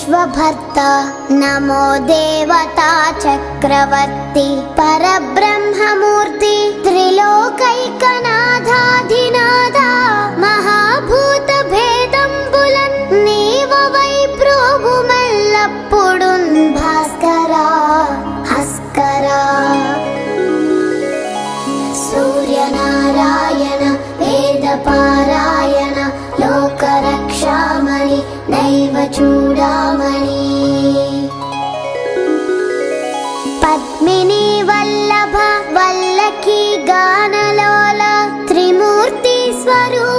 विश्वभर्ता नमो देवता चक्रवर्ती परब्रह्ममूर्ति त्रिलोकैकनाथाधिनाथा महाभूत भेदंबुलन् नीववै प्रोभुमल्लप्पुडुन् भास्करा हस्करा सूर्यनारायण वेदपारायण लोकरक्षामणि नैव चूडामणि पद्मिनी वल्लभ वल्लकी गानलोला त्रिमूर्ति स्वरूप